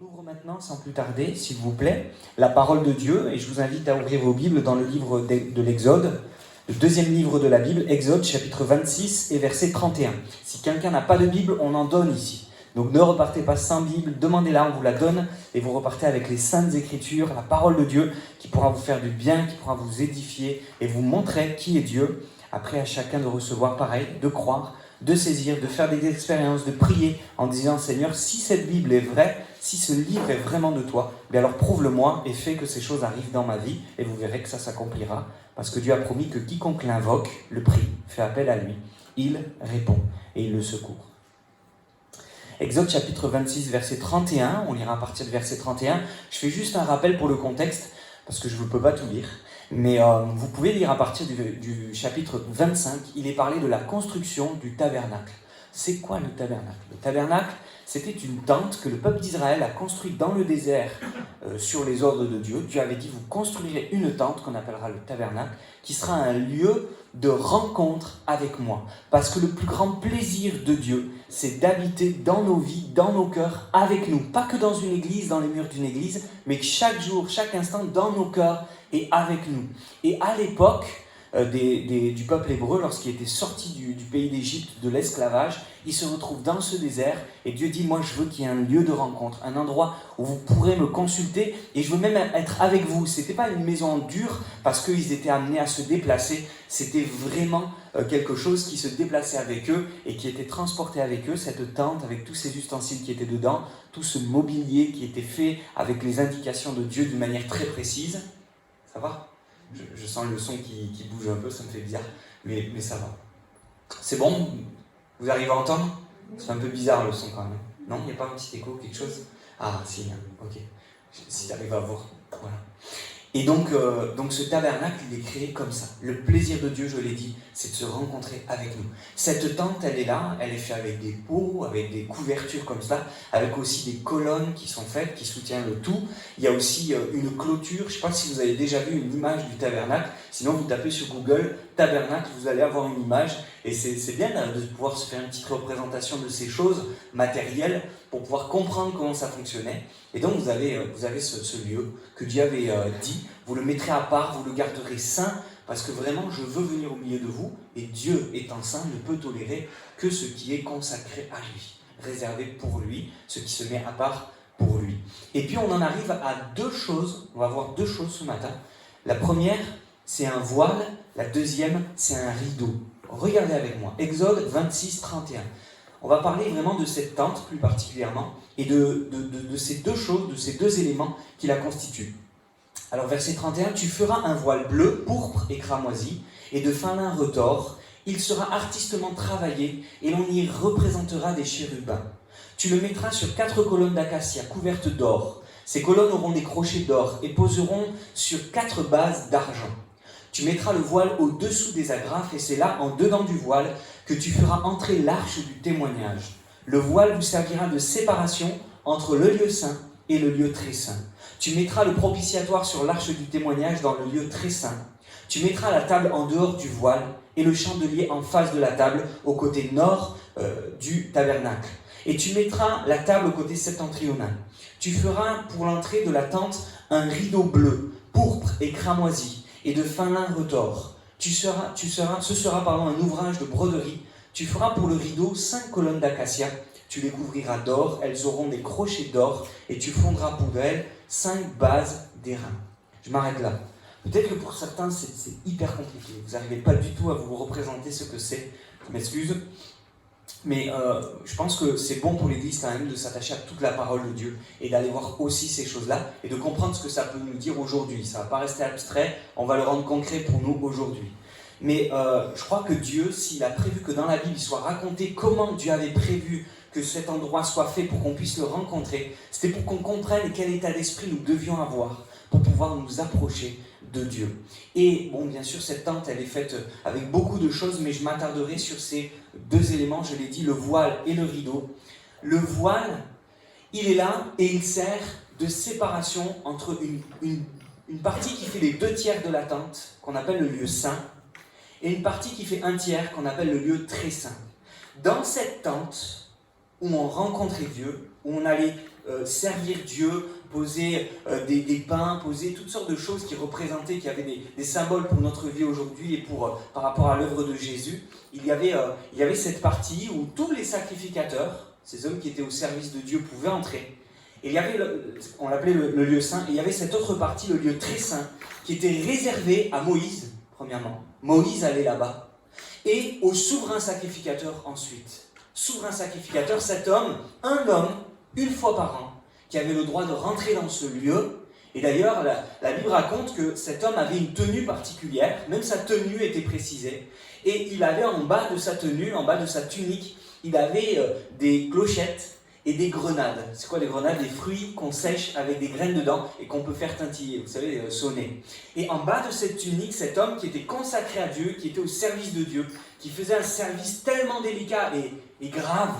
ouvre maintenant, sans plus tarder, s'il vous plaît, la parole de Dieu, et je vous invite à ouvrir vos Bibles dans le livre de l'Exode, le deuxième livre de la Bible, Exode, chapitre 26 et verset 31. Si quelqu'un n'a pas de Bible, on en donne ici. Donc ne repartez pas sans Bible, demandez-la, on vous la donne, et vous repartez avec les Saintes Écritures, la parole de Dieu, qui pourra vous faire du bien, qui pourra vous édifier, et vous montrer qui est Dieu. Après, à chacun de recevoir pareil, de croire, de saisir, de faire des expériences, de prier en disant « Seigneur, si cette Bible est vraie, si ce livre est vraiment de toi, bien alors prouve-le-moi et fais que ces choses arrivent dans ma vie et vous verrez que ça s'accomplira. Parce que Dieu a promis que quiconque l'invoque, le prie, fait appel à lui, il répond et il le secourt. » Exode chapitre 26, verset 31, on lira à partir de verset 31. Je fais juste un rappel pour le contexte, parce que je ne peux pas tout lire. Mais vous pouvez lire à partir du chapitre 25, il est parlé de la construction du tabernacle. C'est quoi le tabernacle ? Le tabernacle, c'était une tente que le peuple d'Israël a construite dans le désert sur les ordres de Dieu. Dieu avait dit, vous construirez une tente qu'on appellera le tabernacle, qui sera un lieu de rencontre avec moi. Parce que le plus grand plaisir de Dieu, c'est d'habiter dans nos vies, dans nos cœurs, avec nous. Pas que dans une église, dans les murs d'une église, mais que chaque jour, chaque instant, dans nos cœurs et avec nous. Et à l'époque du peuple hébreu, lorsqu'il était sorti du pays d'Égypte, de l'esclavage, il se retrouve dans ce désert et Dieu dit, moi je veux qu'il y ait un lieu de rencontre, un endroit où vous pourrez me consulter et je veux même être avec vous. C'était pas une maison dure parce qu'ils étaient amenés à se déplacer, c'était vraiment quelque chose qui se déplaçait avec eux et qui était transporté avec eux, cette tente avec tous ces ustensiles qui étaient dedans, tout ce mobilier qui était fait avec les indications de Dieu d'une manière très précise. Ça va ? Je sens le son qui bouge un peu, ça me fait bizarre, mais ça va. C'est bon ? Vous arrivez à entendre ? C'est un peu bizarre le son quand même. Non, il n'y a pas un petit écho, quelque chose ? Ah, si, ok. Si tu arrives à voir, voilà. Et donc ce tabernacle, il est créé comme ça. Le plaisir de Dieu, je l'ai dit, c'est de se rencontrer avec nous. Cette tente, elle est là, elle est faite avec des pots, avec des couvertures comme ça, avec aussi des colonnes qui sont faites, qui soutiennent le tout. Il y a aussi une clôture. Je ne sais pas si vous avez déjà vu une image du tabernacle. Sinon, vous tapez sur Google « tabernacle », vous allez avoir une image. Et c'est bien de pouvoir se faire une petite représentation de ces choses matérielles pour pouvoir comprendre comment ça fonctionnait. Et donc, vous avez ce lieu que Dieu avait dit, vous le mettrez à part, vous le garderez saint, parce que vraiment, je veux venir au milieu de vous, et Dieu étant saint ne peut tolérer que ce qui est consacré à lui, réservé pour lui, ce qui se met à part pour lui. Et puis, on en arrive à deux choses, on va voir deux choses ce matin. La première, c'est un voile, la deuxième, c'est un rideau. Regardez avec moi, Exode 26, 31. On va parler vraiment de cette tente plus particulièrement et de ces deux choses, de ces deux éléments qui la constituent. Alors verset 31, tu feras un voile bleu, pourpre et cramoisi et de fin lin retors. Il sera artistement travaillé et l'on y représentera des chérubins. Tu le mettras sur 4 colonnes d'acacia couvertes d'or. Ces colonnes auront des crochets d'or et poseront sur 4 bases d'argent. Tu mettras le voile au-dessous des agrafes et c'est là, en dedans du voile, que tu feras entrer l'arche du témoignage. Le voile vous servira de séparation entre le lieu saint et le lieu très saint. Tu mettras le propitiatoire sur l'arche du témoignage dans le lieu très saint. Tu mettras la table en dehors du voile et le chandelier en face de la table au côté nord du tabernacle. Et tu mettras la table au côté septentrional. Tu feras pour l'entrée de la tente un rideau bleu, pourpre et cramoisi et de fin lin retors. Ce sera un ouvrage de broderie. Tu feras pour le rideau 5 colonnes d'acacia. Tu les couvriras d'or, elles auront des crochets d'or, et tu fondras pour elles 5 bases d'airain. Je m'arrête là. Peut-être que pour certains, c'est hyper compliqué. Vous n'arrivez pas du tout à vous représenter ce que c'est. Je m'excuse. Mais je pense que c'est bon pour l'Église quand même de s'attacher à toute la parole de Dieu et d'aller voir aussi ces choses-là et de comprendre ce que ça peut nous dire aujourd'hui. Ça ne va pas rester abstrait, on va le rendre concret pour nous aujourd'hui. Mais je crois que Dieu, s'il a prévu que dans la Bible, il soit raconté comment Dieu avait prévu que cet endroit soit fait pour qu'on puisse le rencontrer, c'était pour qu'on comprenne quel état d'esprit nous devions avoir pour pouvoir nous approcher de Dieu. Et bon, bien sûr, cette tente, elle est faite avec beaucoup de choses, mais je m'attarderai sur ces deux éléments, je l'ai dit, le voile et le rideau. Le voile, il est là et il sert de séparation entre une partie qui fait les 2/3 de la tente, qu'on appelle le lieu saint, et une partie qui fait 1/3, qu'on appelle le lieu très saint. Dans cette tente, où on rencontrait Dieu, où on allait servir Dieu, poser des pains, poser toutes sortes de choses qui représentaient, qui avaient des symboles pour notre vie aujourd'hui et par rapport à l'œuvre de Jésus. Il y avait cette partie où tous les sacrificateurs, ces hommes qui étaient au service de Dieu, pouvaient entrer. Et il y avait, on l'appelait le lieu saint, et il y avait cette autre partie, le lieu très saint, qui était réservé à Moïse, premièrement. Moïse allait là-bas. Et au souverain sacrificateur ensuite. Souverain sacrificateur, cet homme, un homme, une fois par an, qui avait le droit de rentrer dans ce lieu. Et d'ailleurs, la Bible raconte que cet homme avait une tenue particulière, même sa tenue était précisée. Et il avait en bas de sa tenue, en bas de sa tunique, il avait des clochettes et des grenades. C'est quoi des grenades? Des fruits qu'on sèche avec des graines dedans et qu'on peut faire tintiller, vous savez, sonner. Et en bas de cette tunique, cet homme qui était consacré à Dieu, qui était au service de Dieu, qui faisait un service tellement délicat et grave,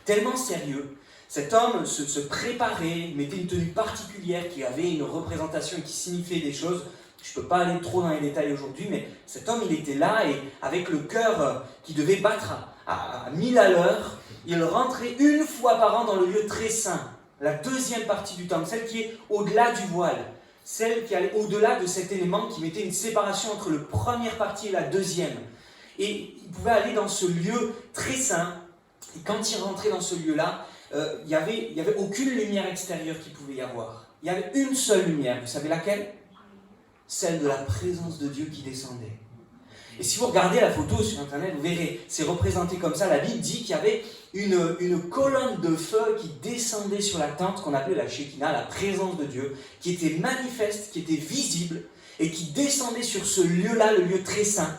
tellement sérieux, cet homme se préparait, mettait une tenue particulière qui avait une représentation et qui signifiait des choses. Je ne peux pas aller trop dans les détails aujourd'hui, mais cet homme, il était là et avec le cœur qui devait battre à 1000 à l'heure, il rentrait une fois par an dans le lieu très saint, la deuxième partie du temple, celle qui est au-delà du voile, celle qui allait au-delà de cet élément qui mettait une séparation entre la première partie et la deuxième. Et il pouvait aller dans ce lieu très saint, et quand il rentrait dans ce lieu-là, il n'y avait aucune lumière extérieure qu'il pouvait y avoir. Il y avait une seule lumière, vous savez laquelle? Celle de la présence de Dieu qui descendait. Et si vous regardez la photo sur internet, vous verrez, c'est représenté comme ça. La Bible dit qu'il y avait une colonne de feu qui descendait sur la tente qu'on appelait la Shekinah, la présence de Dieu, qui était manifeste, qui était visible, et qui descendait sur ce lieu-là, le lieu très saint.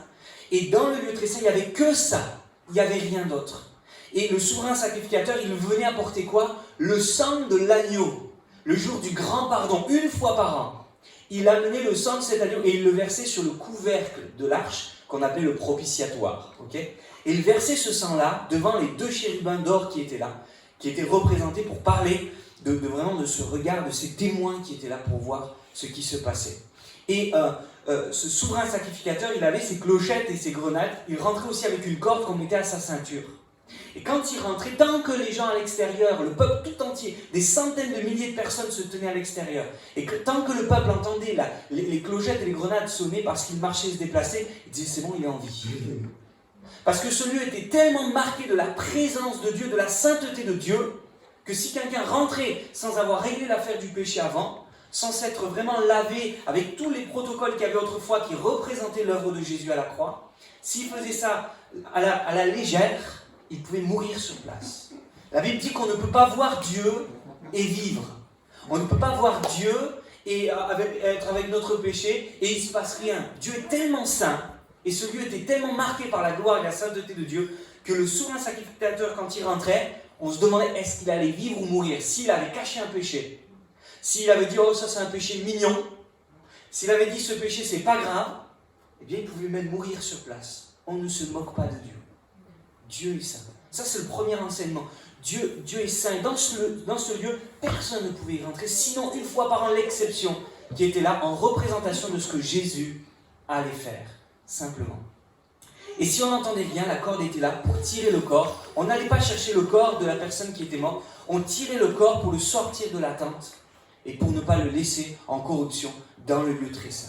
Et dans le lieu très saint, il n'y avait que ça, il n'y avait rien d'autre. Et le souverain sacrificateur, il venait apporter quoi? Le sang de l'agneau, le jour du grand pardon, une fois par an. Il amenait le sang de cet agneau et il le versait sur le couvercle de l'arche qu'on appelait le propitiatoire. Okay, et il versait ce sang-là devant les deux chérubins d'or qui étaient là, qui étaient représentés pour parler vraiment de ce regard, de ces témoins qui étaient là pour voir ce qui se passait. Et ce souverain sacrificateur, il avait ses clochettes et ses grenades. Il rentrait aussi avec une corde qu'on mettait à sa ceinture. Et quand il rentrait, tant que les gens à l'extérieur, le peuple tout entier, des centaines de milliers de personnes se tenaient à l'extérieur, et que tant que le peuple entendait les clochettes et les grenades sonner parce qu'il marchait et se déplaçait, il disait c'est bon, il est en vie. Parce que ce lieu était tellement marqué de la présence de Dieu, de la sainteté de Dieu, que si quelqu'un rentrait sans avoir réglé l'affaire du péché avant, sans s'être vraiment lavé avec tous les protocoles qu'il y avait autrefois qui représentaient l'œuvre de Jésus à la croix, s'il faisait ça à la légère, il pouvait mourir sur place. La Bible dit qu'on ne peut pas voir Dieu et vivre. On ne peut pas voir Dieu et être avec notre péché et il ne se passe rien. Dieu est tellement saint et ce lieu était tellement marqué par la gloire et la sainteté de Dieu que le souverain sacrificateur, quand il rentrait, on se demandait est-ce qu'il allait vivre ou mourir. S'il avait caché un péché, s'il avait dit oh ça c'est un péché mignon, s'il avait dit ce péché c'est pas grave, eh bien il pouvait même mourir sur place. On ne se moque pas de Dieu. Dieu est saint. Ça, c'est le premier enseignement. Dieu est saint. Dans ce lieu, personne ne pouvait y rentrer, sinon une fois par an l'exception qui était là en représentation de ce que Jésus allait faire, simplement. Et si on entendait bien, la corde était là pour tirer le corps. On n'allait pas chercher le corps de la personne qui était morte. On tirait le corps pour le sortir de la tente et pour ne pas le laisser en corruption dans le lieu très saint.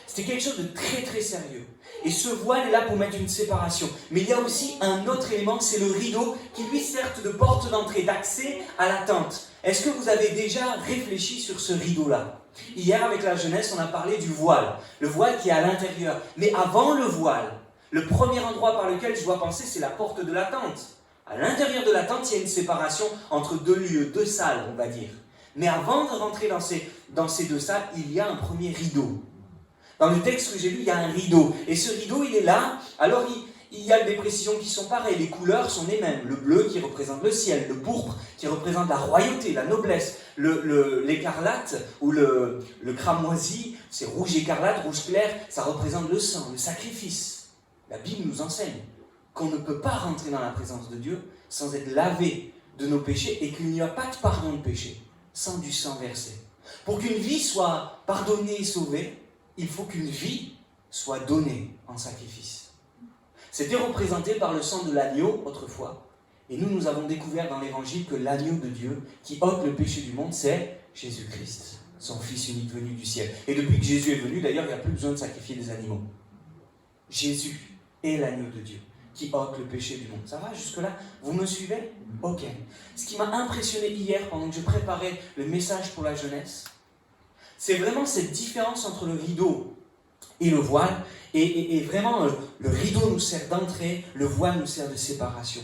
C'était quelque chose de très très sérieux. Et ce voile est là pour mettre une séparation. Mais il y a aussi un autre élément, c'est le rideau qui lui sert de porte d'entrée, d'accès à la tente. Est-ce que vous avez déjà réfléchi sur ce rideau-là? Hier avec la jeunesse, on a parlé du voile. Le voile qui est à l'intérieur. Mais avant le voile, le premier endroit par lequel je dois penser, c'est la porte de la tente. À l'intérieur de la tente, il y a une séparation entre deux lieux, deux salles, on va dire. Mais avant de rentrer dans ces deux salles, il y a un premier rideau. Dans le texte que j'ai lu, il y a un rideau. Et ce rideau, il est là. Alors, il y a des précisions qui sont pareilles. Les couleurs sont les mêmes. Le bleu qui représente le ciel. Le pourpre qui représente la royauté, la noblesse. L'écarlate ou le cramoisi, c'est rouge écarlate, rouge clair. Ça représente le sang, le sacrifice. La Bible nous enseigne qu'on ne peut pas rentrer dans la présence de Dieu sans être lavé de nos péchés et qu'il n'y a pas de pardon de péché sans du sang versé. Pour qu'une vie soit pardonnée et sauvée, il faut qu'une vie soit donnée en sacrifice. C'était représenté par le sang de l'agneau autrefois, Et nous avons découvert dans l'Évangile que l'agneau de Dieu qui ôte le péché du monde, c'est Jésus-Christ, son Fils unique venu du ciel. Et depuis que Jésus est venu, d'ailleurs, il n'y a plus besoin de sacrifier des animaux. Jésus est l'agneau de Dieu qui ôte le péché du monde. Ça va jusque-là? Vous me suivez? Ok. Ce qui m'a impressionné hier, pendant que je préparais le message pour la jeunesse, c'est vraiment cette différence entre le rideau et le voile. Et vraiment, le rideau nous sert d'entrée, le voile nous sert de séparation.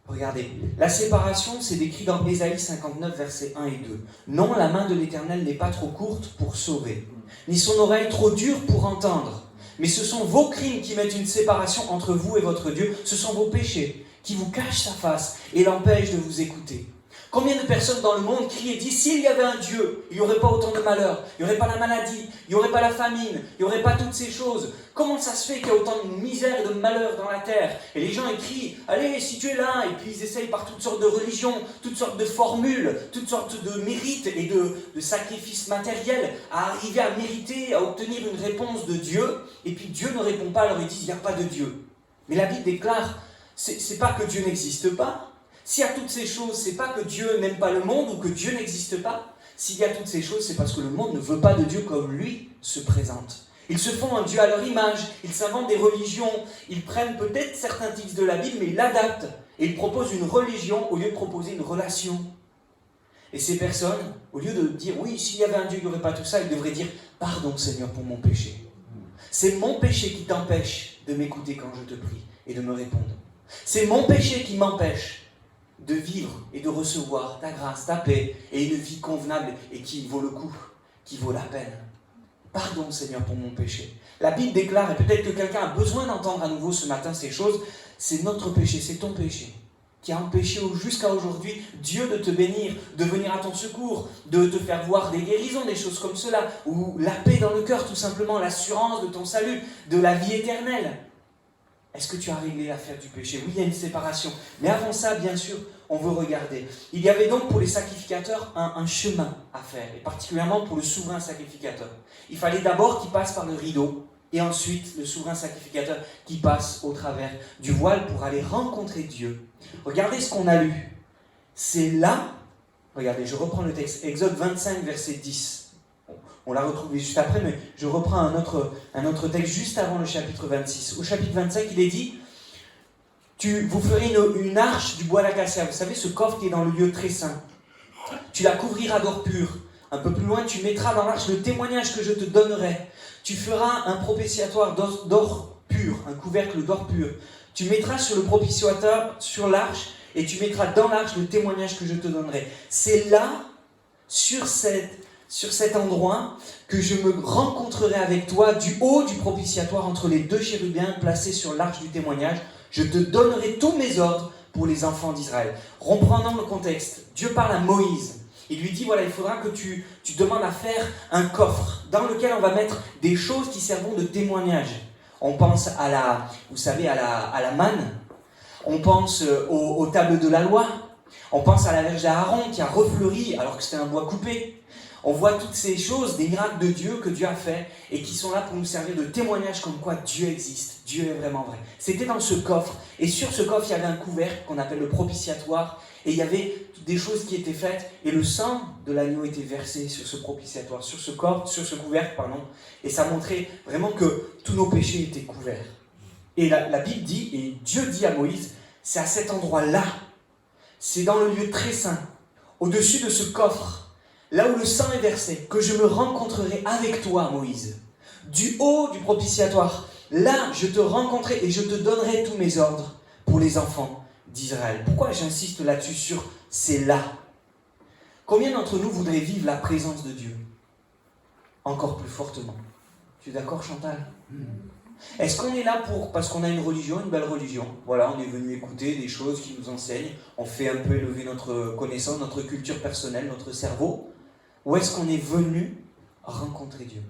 Regardez, la séparation, c'est décrit dans Ésaïe 59, versets 1 et 2. « Non, la main de l'Éternel n'est pas trop courte pour sauver, ni son oreille trop dure pour entendre. Mais ce sont vos crimes qui mettent une séparation entre vous et votre Dieu. Ce sont vos péchés qui vous cachent sa face et l'empêchent de vous écouter. » Combien de personnes dans le monde crient et disent « S'il y avait un Dieu, il n'y aurait pas autant de malheurs, il n'y aurait pas la maladie, il n'y aurait pas la famine, il n'y aurait pas toutes ces choses. Comment ça se fait qu'il y a autant de misère et de malheur dans la terre ?» Et les gens écrient « Allez, si tu es là !» Et puis ils essayent par toutes sortes de religions, toutes sortes de formules, toutes sortes de mérites et de sacrifices matériels à arriver à mériter, à obtenir une réponse de Dieu. Et puis Dieu ne répond pas, alors ils disent « Il n'y a pas de Dieu. » Mais la Bible déclare « C'est pas que Dieu n'existe pas. S'il y a toutes ces choses, c'est pas que Dieu n'aime pas le monde ou que Dieu n'existe pas. S'il y a toutes ces choses, c'est parce que le monde ne veut pas de Dieu comme lui se présente. Ils se font un Dieu à leur image, ils s'inventent des religions, ils prennent peut-être certains textes de la Bible, mais ils l'adaptent. Et ils proposent une religion au lieu de proposer une relation. Et ces personnes, au lieu de dire, oui, s'il y avait un Dieu, il n'y aurait pas tout ça, ils devraient dire, pardon Seigneur pour mon péché. C'est mon péché qui t'empêche de m'écouter quand je te prie et de me répondre. C'est mon péché qui m'empêche de vivre et de recevoir ta grâce, ta paix et une vie convenable et qui vaut le coup, qui vaut la peine. Pardon Seigneur pour mon péché. La Bible déclare, et peut-être que quelqu'un a besoin d'entendre à nouveau ce matin ces choses, c'est notre péché, c'est ton péché qui a empêché jusqu'à aujourd'hui Dieu de te bénir, de venir à ton secours, de te faire voir des guérisons, des choses comme cela, ou la paix dans le cœur tout simplement, l'assurance de ton salut, de la vie éternelle. Est-ce que tu as réglé l'affaire du péché? Oui, il y a une séparation. Mais avant ça, bien sûr, on veut regarder. Il y avait donc pour les sacrificateurs un chemin à faire, et particulièrement pour le souverain sacrificateur. Il fallait d'abord qu'il passe par le rideau, et ensuite le souverain sacrificateur qui passe au travers du voile pour aller rencontrer Dieu. Regardez ce qu'on a lu. C'est là, regardez, je reprends le texte, Exode 25, verset 10. On l'a retrouvé juste après, mais je reprends un autre texte juste avant le chapitre 26. Au chapitre 25, il est dit, vous ferez une arche du bois d'acacia. Vous savez, ce coffre qui est dans le lieu très saint. Tu la couvriras d'or pur. Un peu plus loin, tu mettras dans l'arche le témoignage que je te donnerai. Tu feras un propitiatoire d'or pur, un couvercle d'or pur. Tu mettras sur le propitiatoire, sur l'arche, et tu mettras dans l'arche le témoignage que je te donnerai. C'est là, sur cet endroit, que je me rencontrerai avec toi du haut du propitiatoire entre les deux chérubins placés sur l'arche du témoignage. Je te donnerai tous mes ordres pour les enfants d'Israël. Reprenons le contexte. Dieu parle à Moïse. Il lui dit, voilà, il faudra que tu demandes à faire un coffre dans lequel on va mettre des choses qui serviront de témoignage. On pense à la manne. On pense aux tables de la loi. On pense à la verge d'Aaron qui a refleuri alors que c'était un bois coupé. On voit toutes ces choses, des miracles de Dieu que Dieu a fait et qui sont là pour nous servir de témoignage comme quoi Dieu existe, Dieu est vraiment vrai. C'était dans ce coffre, et sur ce coffre il y avait un couvercle qu'on appelle le propitiatoire, et il y avait des choses qui étaient faites, et le sang de l'agneau était versé sur ce propitiatoire, sur ce couvercle, et ça montrait vraiment que tous nos péchés étaient couverts. Et la Bible dit, et Dieu dit à Moïse, c'est à cet endroit-là, c'est dans le lieu très saint, au-dessus de ce coffre, là où le sang est versé, que je me rencontrerai avec toi, Moïse. Du haut du propitiatoire, là, je te rencontrerai et je te donnerai tous mes ordres pour les enfants d'Israël. Pourquoi j'insiste là-dessus sur « c'est là » ? Combien d'entre nous voudraient vivre la présence de Dieu encore plus fortement? Tu es d'accord, Chantal ? Est-ce qu'on est là parce qu'on a une religion, une belle religion? Voilà, on est venu écouter des choses qui nous enseignent, on fait un peu élever notre connaissance, notre culture personnelle, notre cerveau. Ou est-ce qu'on est venu rencontrer Dieu?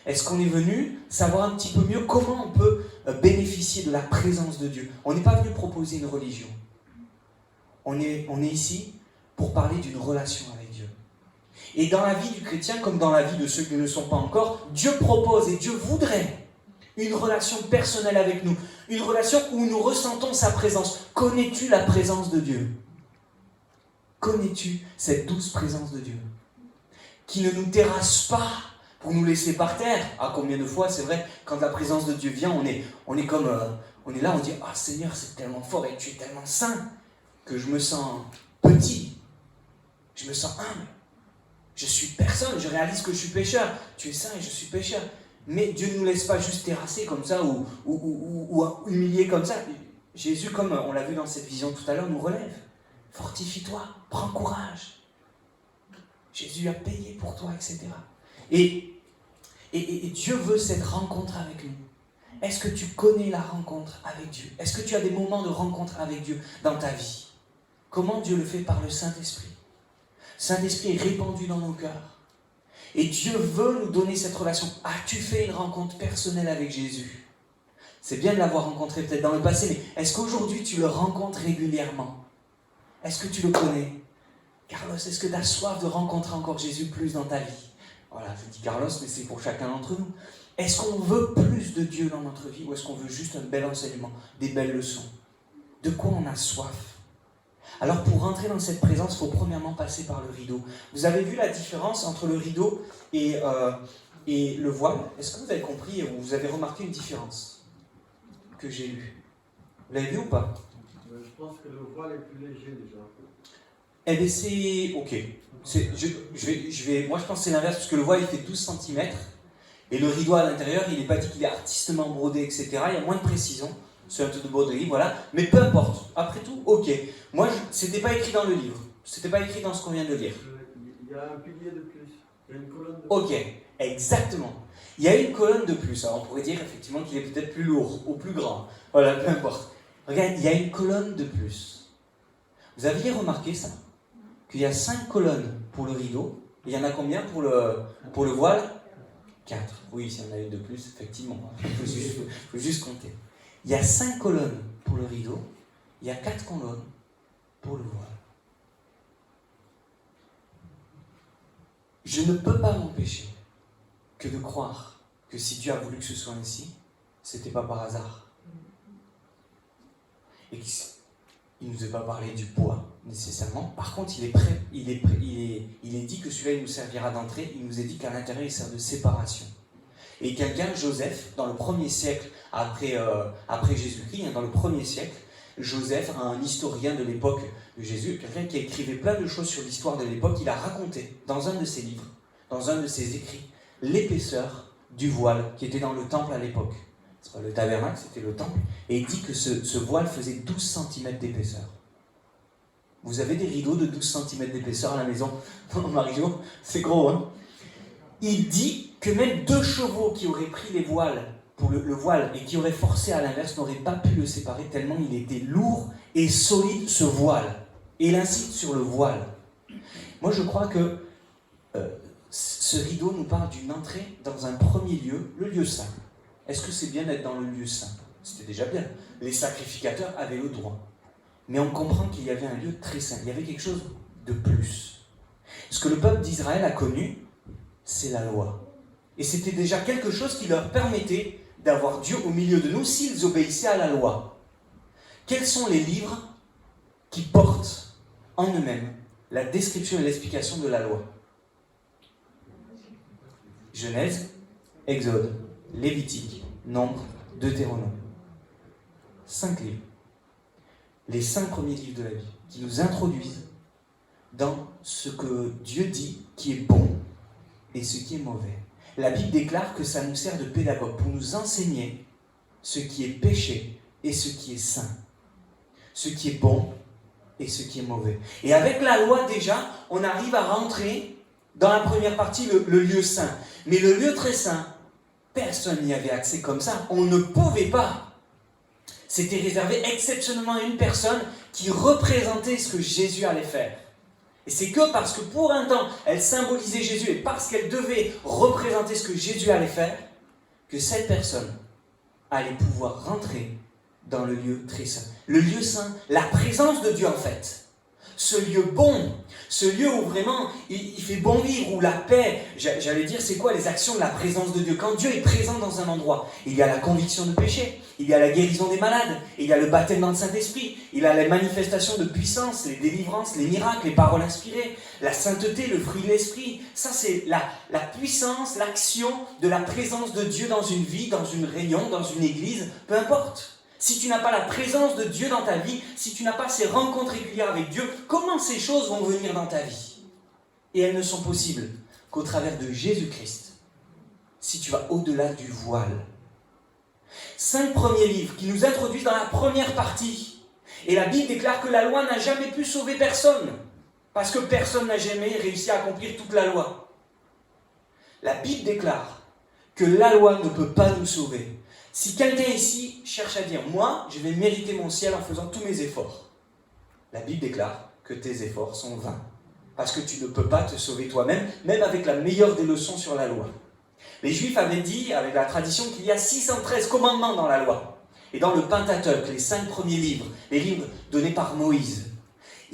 Est-ce qu'on est venu savoir un petit peu mieux comment on peut bénéficier de la présence de Dieu? On n'est pas venu proposer une religion. On est ici pour parler d'une relation avec Dieu. Et dans la vie du chrétien, comme dans la vie de ceux qui ne le sont pas encore, Dieu propose et Dieu voudrait Une relation personnelle avec nous. Une relation où nous ressentons sa présence. Connais-tu la présence de Dieu? Connais-tu cette douce présence de Dieu? Qui ne nous terrasse pas pour nous laisser par terre. Ah, combien de fois, c'est vrai, quand la présence de Dieu vient, on est comme... on est là, on dit, ah Seigneur, c'est tellement fort et tu es tellement saint que je me sens petit. Je me sens humble. Je suis personne, je réalise que je suis pécheur. Tu es saint et je suis pécheur. Mais Dieu ne nous laisse pas juste terrasser comme ça ou humilier comme ça. Jésus, comme on l'a vu dans cette vision tout à l'heure, nous relève. Fortifie-toi, prends courage. Jésus a payé pour toi, etc. Et Dieu veut cette rencontre avec nous. Est-ce que tu connais la rencontre avec Dieu? Est-ce que tu as des moments de rencontre avec Dieu dans ta vie? Comment Dieu le fait? Par le Saint-Esprit. Saint-Esprit est répandu dans nos cœurs. Et Dieu veut nous donner cette relation. As-tu fait une rencontre personnelle avec Jésus? C'est bien de l'avoir rencontré peut-être dans le passé, mais est-ce qu'aujourd'hui tu le rencontres régulièrement? Est-ce que tu le connais? Carlos, est-ce que tu as soif de rencontrer encore Jésus plus dans ta vie? Voilà, je dis Carlos, mais c'est pour chacun d'entre nous. Est-ce qu'on veut plus de Dieu dans notre vie ou est-ce qu'on veut juste un bel enseignement, des belles leçons? De quoi on a soif? Alors pour rentrer dans cette présence, il faut premièrement passer par le rideau. Vous avez vu la différence entre le rideau et le voile? Est-ce que vous avez compris ou vous avez remarqué une différence que j'ai lue? Vous l'avez vu ou pas? Je pense que le voile est plus léger déjà. Eh bien c'est... Ok. Moi je pense que c'est l'inverse, parce que le voile il fait 12 cm, et le rideau à l'intérieur, il n'est pas dit qu'il est artistement brodé, etc. Il y a moins de précision sur un truc de broderie, voilà. Mais peu importe. Après tout, ok. Moi, c'était pas écrit dans le livre. C'était pas écrit dans ce qu'on vient de lire. Il y a un pilier de plus. Il y a une colonne de plus. Ok, exactement. Il y a une colonne de plus. Alors on pourrait dire effectivement qu'il est peut-être plus lourd ou plus grand. Voilà, peu importe. Regarde, il y a une colonne de plus. Vous aviez remarqué ça? Qu'il y a 5 colonnes pour le rideau. Et il y en a combien pour le voile? 4. Oui, s'il y en a une de plus, effectivement. Il faut juste compter. Il y a 5 colonnes pour le rideau. Il y a 4 colonnes pour le voile. Je ne peux pas m'empêcher que de croire que si Dieu a voulu que ce soit ainsi, c'était pas par hasard. Et qu'il ne nous a pas parlé du poids, nécessairement. Par contre, il est dit que celui-là, il nous servira d'entrée. Il nous est dit qu'à l'intérieur, il sert de séparation. Et quelqu'un, Joseph, dans le 1er siècle, après Jésus-Christ, dans le 1er siècle, Joseph, un historien de l'époque de Jésus, quelqu'un qui écrivait plein de choses sur l'histoire de l'époque, il a raconté, dans un de ses livres, dans un de ses écrits, l'épaisseur du voile qui était dans le temple à l'époque. C'est pas le tabernacle, c'était le temple. Et il dit que ce voile faisait 12 cm d'épaisseur. Vous avez des rideaux de 12 cm d'épaisseur à la maison? Mario, c'est gros, hein? Il dit que même 2 chevaux qui auraient pris les voiles pour le voile et qui auraient forcé à l'inverse n'auraient pas pu le séparer tellement il était lourd et solide, ce voile. Et il insiste sur le voile. Moi, je crois que ce rideau nous parle d'une entrée dans un premier lieu, le lieu saint. Est-ce que c'est bien d'être dans le lieu saint? C'était déjà bien. Les sacrificateurs avaient le droit. Mais on comprend qu'il y avait un lieu très saint. Il y avait quelque chose de plus. Ce que le peuple d'Israël a connu, c'est la loi. Et c'était déjà quelque chose qui leur permettait d'avoir Dieu au milieu de nous s'ils obéissaient à la loi. Quels sont les livres qui portent en eux-mêmes la description et l'explication de la loi? Genèse, Exode, Lévitique, Nombre, Deutéronome. 5 livres. Les 5 premiers livres de la Bible qui nous introduisent dans ce que Dieu dit qui est bon et ce qui est mauvais. La Bible déclare que ça nous sert de pédagogue pour nous enseigner ce qui est péché et ce qui est saint. Ce qui est bon et ce qui est mauvais. Et avec la loi déjà, on arrive à rentrer dans la première partie, le lieu saint. Mais le lieu très saint, personne n'y avait accès comme ça. On ne pouvait pas. C'était réservé exceptionnellement à une personne qui représentait ce que Jésus allait faire. Et c'est que parce que pour un temps, elle symbolisait Jésus et parce qu'elle devait représenter ce que Jésus allait faire, que cette personne allait pouvoir rentrer dans le lieu très saint. Le lieu saint, la présence de Dieu en fait. Ce lieu bon, Ce lieu où vraiment il fait bon vivre, où la paix, j'allais dire, c'est quoi les actions de la présence de Dieu? Quand Dieu est présent dans un endroit, il y a la conviction de péché, il y a la guérison des malades, il y a le baptême dans le Saint-Esprit, il y a les manifestations de puissance, les délivrances, les miracles, les paroles inspirées, la sainteté, le fruit de l'Esprit. Ça, c'est la puissance, l'action de la présence de Dieu dans une vie, dans une réunion, dans une église, peu importe. Si tu n'as pas la présence de Dieu dans ta vie, si tu n'as pas ces rencontres régulières avec Dieu, comment ces choses vont venir dans ta vie? Et elles ne sont possibles qu'au travers de Jésus-Christ, si tu vas au-delà du voile. 5 premiers livres qui nous introduisent dans la première partie. Et la Bible déclare que la loi n'a jamais pu sauver personne, parce que personne n'a jamais réussi à accomplir toute la loi. La Bible déclare que la loi ne peut pas nous sauver. Si quelqu'un ici cherche à dire « Moi, je vais mériter mon ciel en faisant tous mes efforts », la Bible déclare que tes efforts sont vains. Parce que tu ne peux pas te sauver toi-même, même avec la meilleure des leçons sur la loi. Les Juifs avaient dit, avec la tradition, qu'il y a 613 commandements dans la loi. Et dans le Pentateuque, les 5 premiers livres, les livres donnés par Moïse,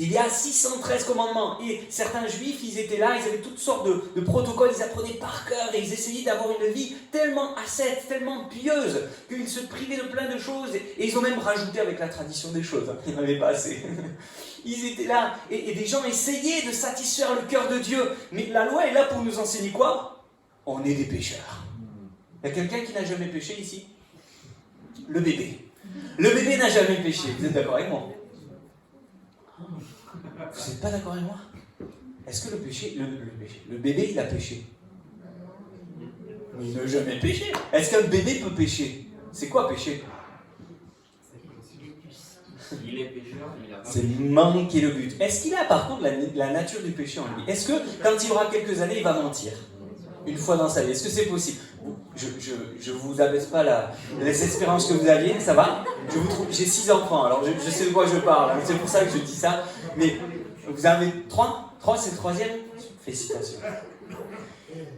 il y a 613 commandements. Et certains Juifs, ils étaient là, ils avaient toutes sortes de protocoles, ils apprenaient par cœur et ils essayaient d'avoir une vie tellement ascète, tellement pieuse, qu'ils se privaient de plein de choses. Et ils ont même rajouté avec la tradition des choses. Ils n'en avaient pas assez. Ils étaient là et des gens essayaient de satisfaire le cœur de Dieu. Mais la loi est là pour nous enseigner quoi? On est des pécheurs. Il y a quelqu'un qui n'a jamais péché ici? Le bébé. Le bébé n'a jamais péché. Vous êtes d'accord avec moi? Vous n'êtes pas d'accord avec moi? Est-ce que le bébé, il a péché? Il n'a jamais péché. Est-ce qu'un bébé peut pécher? C'est quoi pécher? Il est pécheur, il a pas C'est manquer le but. Est-ce qu'il a par contre la nature du péché en lui? Est-ce que quand il aura quelques années, il va mentir? Une fois dans sa vie. Est-ce que c'est possible? Je vous abaisse pas les espérances que vous aviez, ça va? J'ai 6 enfants, alors je sais de quoi je parle, hein, c'est pour ça que je dis ça. Mais vous avez 3? 3, c'est le 3e? Félicitations.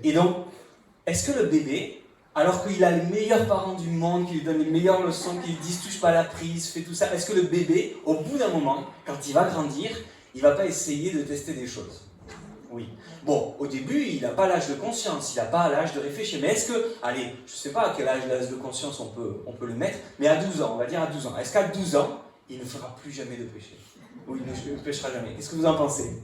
Et donc, est-ce que le bébé, alors qu'il a les meilleurs parents du monde, qui lui donnent les meilleures leçons, qui lui disent touche pas à la prise, fais tout ça, est-ce que le bébé, au bout d'un moment, quand il va grandir, il va pas essayer de tester des choses? Oui. Bon, au début, il n'a pas l'âge de conscience, il n'a pas l'âge de réfléchir. Mais est-ce que, allez, je ne sais pas à quel âge l'âge de conscience on peut le mettre, mais à 12 ans, on va dire à 12 ans. Est-ce qu'à 12 ans, il ne fera plus jamais de péché? Oui, il ne péchera jamais. Qu'est-ce que vous en pensez?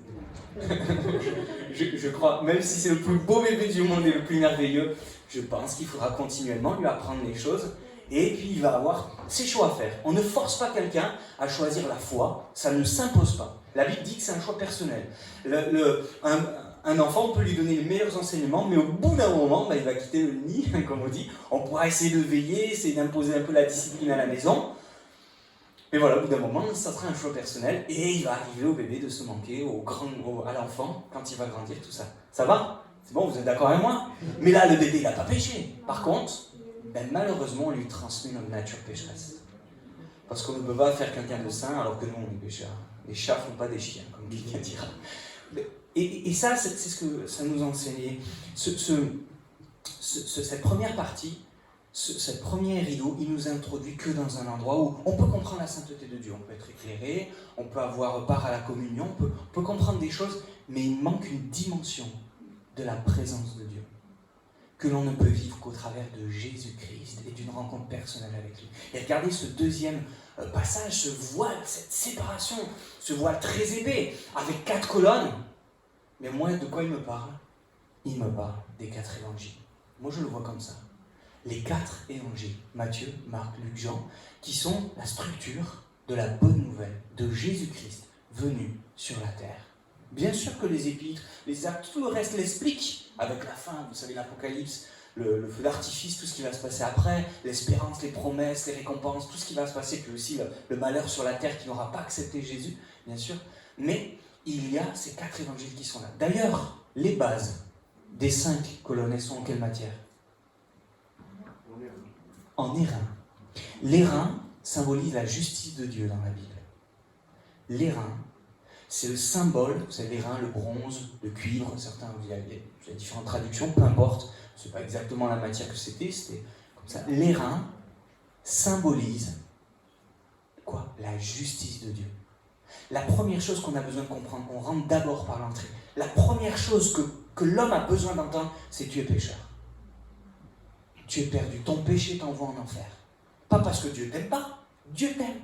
je crois, même si c'est le plus beau bébé du monde et le plus merveilleux, je pense qu'il faudra continuellement lui apprendre les choses. Et puis il va avoir ses choix à faire. On ne force pas quelqu'un à choisir la foi, ça ne s'impose pas. La Bible dit que c'est un choix personnel. Un enfant, on peut lui donner les meilleurs enseignements, mais au bout d'un moment, il va quitter le nid, comme on dit. On pourra essayer de veiller, essayer d'imposer un peu la discipline à la maison. Mais voilà, au bout d'un moment, ça sera un choix personnel, et il va arriver au bébé de se manquer, à l'enfant, quand il va grandir, tout ça. Ça va? C'est bon, vous êtes d'accord avec moi? Mais là, le bébé, il n'a pas péché. Par contre, malheureusement, on lui transmet notre nature pécheresse. Parce qu'on ne peut pas faire quelqu'un de saint alors que nous, on est pécheurs. Les chats ne font pas des chiens, comme quelqu'un dira. Et ça, c'est ce que ça nous enseignait. Cette première partie, cette premier rideau, il nous introduit que dans un endroit où on peut comprendre la sainteté de Dieu. On peut être éclairé, on peut avoir part à la communion, on peut comprendre des choses, mais il manque une dimension de la présence de Dieu que l'on ne peut vivre qu'au travers de Jésus-Christ et d'une rencontre personnelle avec lui. Et regardez ce deuxième passage, ce voile, cette séparation, ce voile très épais, avec 4 colonnes. Mais moi, de quoi il me parle? Il me parle des 4 évangiles. Moi, je le vois comme ça. Les 4 évangiles, Matthieu, Marc, Luc, Jean, qui sont la structure de la bonne nouvelle de Jésus-Christ venu sur la terre. Bien sûr que les épîtres, les actes, tout le reste l'explique avec la fin, vous savez, l'Apocalypse, le feu d'artifice, tout ce qui va se passer après, l'espérance, les promesses, les récompenses, tout ce qui va se passer, puis aussi le malheur sur la terre qui n'aura pas accepté Jésus, bien sûr. Mais il y a ces 4 évangiles qui sont là. D'ailleurs, les bases des 5 colonnes, elles sont en quelle matière? En airain. L'airain symbolise la justice de Dieu dans la Bible. L'airain, c'est le symbole, vous savez, l'airain, le bronze, le cuivre, certains, il y a différentes traductions, peu importe, c'est pas exactement la matière que c'était comme ça. L'airain symbolise quoi? La justice de Dieu. La première chose qu'on a besoin de comprendre, on rentre d'abord par l'entrée. La première chose que l'homme a besoin d'entendre, c'est tu es pécheur. Tu es perdu. Ton péché t'envoie en enfer. Pas parce que Dieu t'aime pas. Dieu t'aime.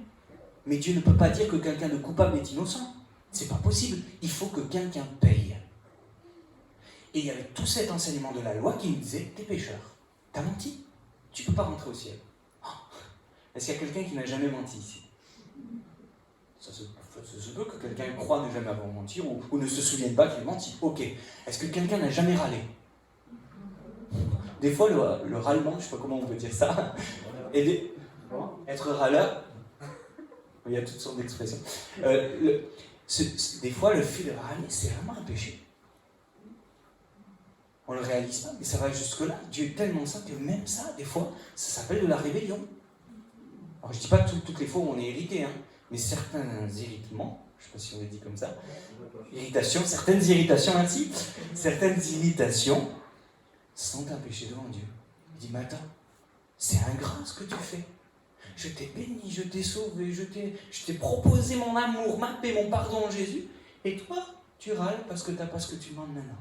Mais Dieu ne peut pas dire que quelqu'un de coupable est innocent. C'est pas possible. Il faut que quelqu'un paye. Et il y avait tout cet enseignement de la loi qui nous disait, t'es pécheur. T'as menti. Tu peux pas rentrer au ciel. Oh. Est-ce qu'il y a quelqu'un qui n'a jamais menti ici? Ça se peut que quelqu'un croit ne jamais avoir menti ou ne se souvienne pas qu'il a menti. Ok. Est-ce que quelqu'un n'a jamais râlé? Des fois, le râlement, je ne sais pas comment on peut dire ça, être râleur, il y a toutes sortes d'expressions. Des fois, le fait de râler, c'est vraiment un péché. On ne le réalise pas, mais ça va jusque-là. Dieu est tellement saint que même ça, des fois, ça s'appelle de la rébellion. Alors, je ne dis pas toutes les fois où on est irrité, hein, mais certains irritements, je ne sais pas si on les dit comme ça, certaines irritations ainsi, certaines irritations sont un péché devant Dieu. Il dit, mais attends, c'est ingrat ce que tu fais. Je t'ai béni, je t'ai sauvé, je t'ai proposé mon amour, ma paix, mon pardon en Jésus, et toi, tu râles parce que tu n'as pas ce que tu demandes maintenant.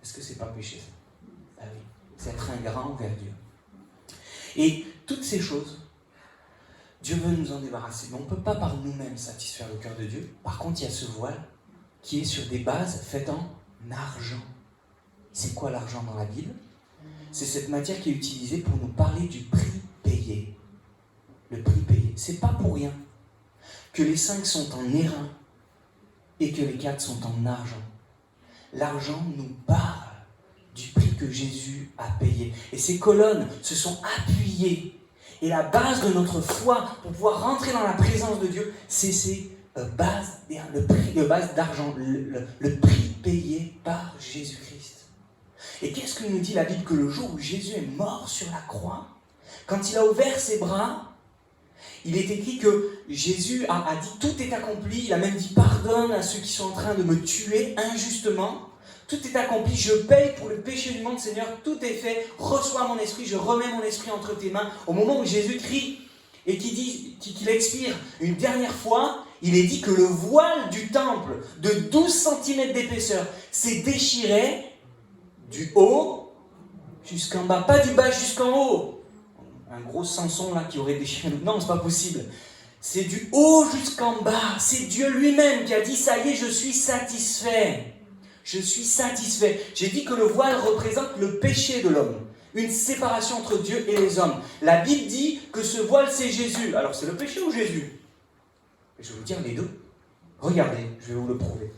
Est-ce que c'est pas péché ça? Ah oui, c'est être ingrat envers Dieu. Et toutes ces choses, Dieu veut nous en débarrasser, mais on ne peut pas par nous-mêmes satisfaire le cœur de Dieu. Par contre, il y a ce voile qui est sur des bases faites en argent. C'est quoi l'argent dans la Bible? C'est cette matière qui est utilisée pour nous parler du prix payé. Le prix payé. C'est pas pour rien que les 5 sont en airain et que les 4 sont en argent. L'argent nous parle du prix que Jésus a payé. Et ces colonnes se sont appuyées. Et la base de notre foi pour pouvoir rentrer dans la présence de Dieu, c'est ces bases, le base d'argent, le prix payé par Jésus-Christ. Et qu'est-ce que nous dit la Bible? Que le jour où Jésus est mort sur la croix, quand il a ouvert ses bras, il est écrit que Jésus a dit tout est accompli. Il a même dit pardonne à ceux qui sont en train de me tuer injustement. Tout est accompli, je paye pour le péché du monde, Seigneur, tout est fait, reçois mon esprit, je remets mon esprit entre tes mains. Au moment où Jésus crie et qu'il expire une dernière fois, il est dit que le voile du temple de 12 cm d'épaisseur s'est déchiré du haut jusqu'en bas, pas du bas jusqu'en haut. Un gros Samson là qui aurait déchiré. Non, c'est pas possible. C'est du haut jusqu'en bas. C'est Dieu lui-même qui a dit ça y est, je suis satisfait. Je suis satisfait. J'ai dit que le voile représente le péché de l'homme. Une séparation entre Dieu et les hommes. La Bible dit que ce voile c'est Jésus. Alors c'est le péché ou Jésus? Je vais vous dire les deux. Regardez, je vais vous le prouver.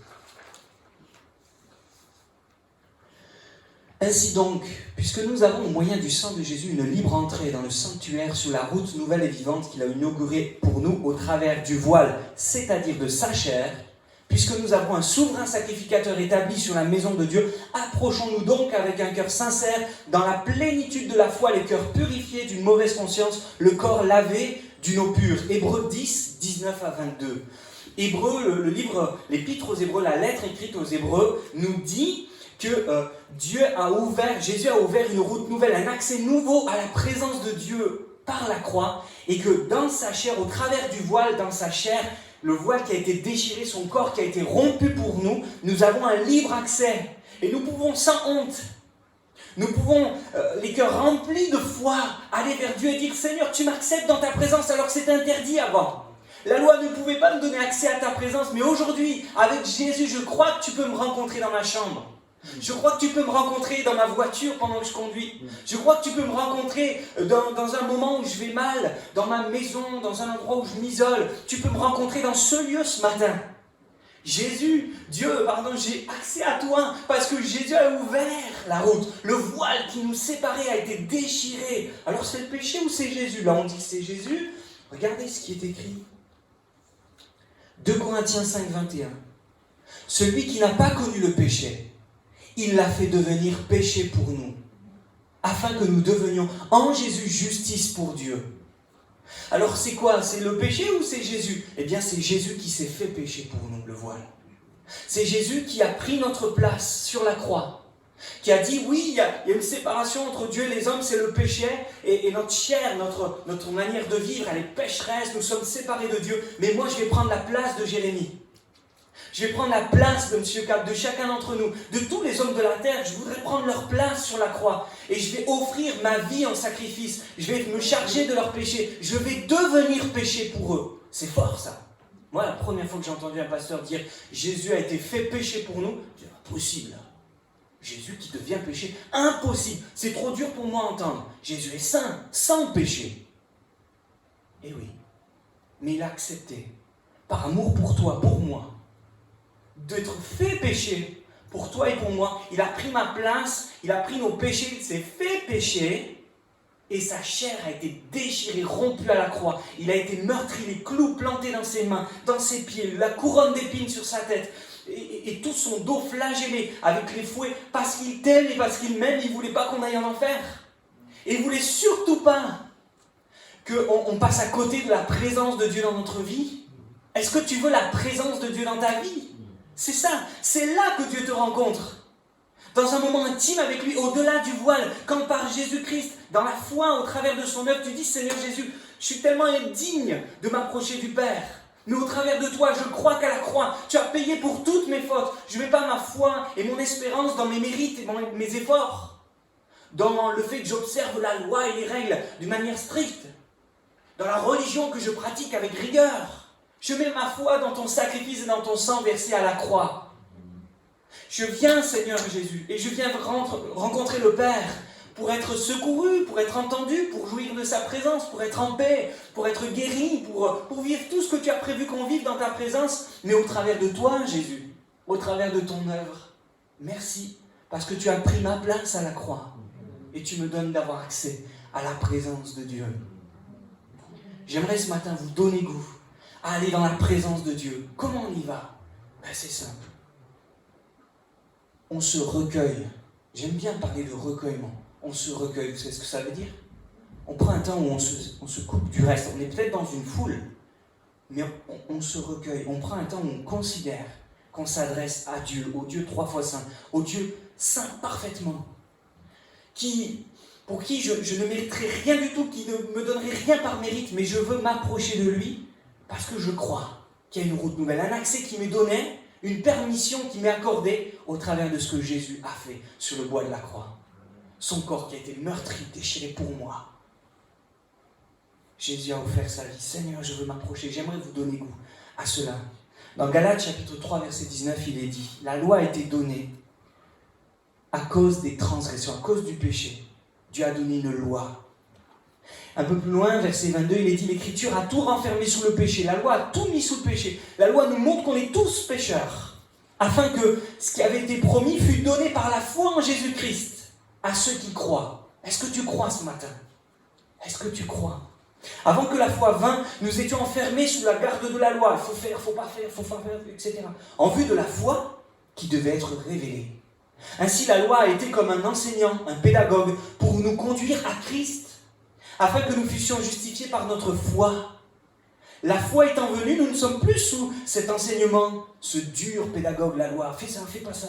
Ainsi donc, puisque nous avons au moyen du sang de Jésus une libre entrée dans le sanctuaire sur la route nouvelle et vivante qu'il a inaugurée pour nous au travers du voile, c'est-à-dire de sa chair, puisque nous avons un souverain sacrificateur établi sur la maison de Dieu, approchons-nous donc avec un cœur sincère, dans la plénitude de la foi, les cœurs purifiés d'une mauvaise conscience, le corps lavé d'une eau pure. Hébreux 10, 19 à 22. Hébreux, le livre, l'épître aux Hébreux, la lettre écrite aux Hébreux, nous dit que Jésus a ouvert une route nouvelle, un accès nouveau à la présence de Dieu par la croix, et que dans sa chair, au travers du voile, dans sa chair, le voile qui a été déchiré, son corps qui a été rompu pour nous, nous avons un libre accès. Et nous pouvons sans honte, nous pouvons, les cœurs remplis de foi, aller vers Dieu et dire « Seigneur, tu m'acceptes dans ta présence alors que c'était interdit avant. La loi ne pouvait pas me donner accès à ta présence, mais aujourd'hui, avec Jésus, je crois que tu peux me rencontrer dans ma chambre. Je crois que tu peux me rencontrer dans ma voiture pendant que je conduis. Je crois que tu peux me rencontrer dans un moment où je vais mal, dans ma maison, dans un endroit où je m'isole. Tu peux me rencontrer dans ce lieu ce matin. Jésus, Dieu, j'ai accès à toi parce que Jésus a ouvert la route. Le voile qui nous séparait a été déchiré. Alors c'est le péché ou c'est Jésus? Là on dit que c'est Jésus. Regardez ce qui est écrit. 2 Corinthiens 5, 21. Celui qui n'a pas connu le péché, il l'a fait devenir péché pour nous, afin que nous devenions en Jésus justice pour Dieu. Alors c'est quoi? C'est le péché ou c'est Jésus? Eh bien c'est Jésus qui s'est fait péché pour nous, le voile. C'est Jésus qui a pris notre place sur la croix. qui a dit oui, il y a une séparation entre Dieu et les hommes, c'est le péché, et notre chair, notre manière de vivre, elle est pécheresse, nous sommes séparés de Dieu, mais moi je vais prendre la place de Jérémie. Je vais prendre la place de M. Cap, de chacun d'entre nous, de tous les hommes de la terre. Je voudrais prendre leur place sur la croix. Et je vais offrir ma vie en sacrifice. Je vais me charger de leurs péchés. Je vais devenir péché pour eux. C'est fort ça. Moi, la première fois que j'ai entendu un pasteur dire « Jésus a été fait péché pour nous », je dis « Impossible. Jésus qui devient péché, impossible. C'est trop dur pour moi à entendre. Jésus est saint, sans péché. » Eh oui, mais il a accepté, par amour pour toi, pour moi, d'être fait péché pour toi et pour moi. Il a pris ma place, il a pris nos péchés, il s'est fait péché et sa chair a été déchirée, rompue à la croix. Il a été meurtri, les clous plantés dans ses mains, dans ses pieds, la couronne d'épines sur sa tête et tout son dos flagellé avec les fouets parce qu'il t'aime et parce qu'il m'aime. Il ne voulait pas qu'on aille en enfer. Et il ne voulait surtout pas qu'on passe à côté de la présence de Dieu dans notre vie. Est-ce que tu veux la présence de Dieu dans ta vie ? C'est ça, c'est là que Dieu te rencontre. Dans un moment intime avec lui, au-delà du voile, quand par Jésus-Christ, dans la foi, au travers de son œuvre, tu dis « Seigneur Jésus, je suis tellement indigne de m'approcher du Père. Mais au travers de toi, je crois qu'à la croix, tu as payé pour toutes mes fautes. Je ne mets pas ma foi et mon espérance dans mes mérites et dans mes efforts. Dans le fait que j'observe la loi et les règles d'une manière stricte. Dans la religion que je pratique avec rigueur. Je mets ma foi dans ton sacrifice et dans ton sang versé à la croix. Je viens, Seigneur Jésus, et je viens rencontrer le Père pour être secouru, pour être entendu, pour jouir de sa présence, pour être en paix, pour être guéri, pour vivre tout ce que tu as prévu qu'on vive dans ta présence, mais au travers de toi, Jésus, au travers de ton œuvre. Merci, parce que tu as pris ma place à la croix, et tu me donnes d'avoir accès à la présence de Dieu. J'aimerais ce matin vous donner goût à aller dans la présence de Dieu. Comment on y va ? C'est simple. On se recueille. J'aime bien parler de recueillement. On se recueille. Vous savez ce que ça veut dire ? On prend un temps où on se coupe du reste. On est peut-être dans une foule, mais on se recueille. On prend un temps où on considère qu'on s'adresse à Dieu, au Dieu 3 fois saint, au Dieu saint parfaitement, pour qui je ne mériterai rien du tout, qui ne me donnerait rien par mérite, mais je veux m'approcher de lui, parce que je crois qu'il y a une route nouvelle, un accès qui m'est donné, une permission qui m'est accordée au travers de ce que Jésus a fait sur le bois de la croix. Son corps qui a été meurtri, déchiré pour moi. Jésus a offert sa vie. Seigneur, je veux m'approcher. J'aimerais vous donner goût à cela. Dans Galates chapitre 3, verset 19, il est dit « La loi a été donnée à cause des transgressions, à cause du péché. Dieu a donné une loi. » Un peu plus loin, verset 22, il est dit « L'Écriture a tout renfermé sous le péché. La loi a tout mis sous le péché. La loi nous montre qu'on est tous pécheurs, afin que ce qui avait été promis fût donné par la foi en Jésus-Christ à ceux qui croient. » Est-ce que tu crois ce matin ? Est-ce que tu crois ? Avant que la foi vînt, nous étions enfermés sous la garde de la loi. Il faut faire, il faut pas faire, etc. En vue de la foi qui devait être révélée. Ainsi, la loi a été comme un enseignant, un pédagogue, pour nous conduire à Christ, afin que nous fussions justifiés par notre foi. La foi étant venue, nous ne sommes plus sous cet enseignement, ce dur pédagogue, la loi. Fais ça, fais pas ça.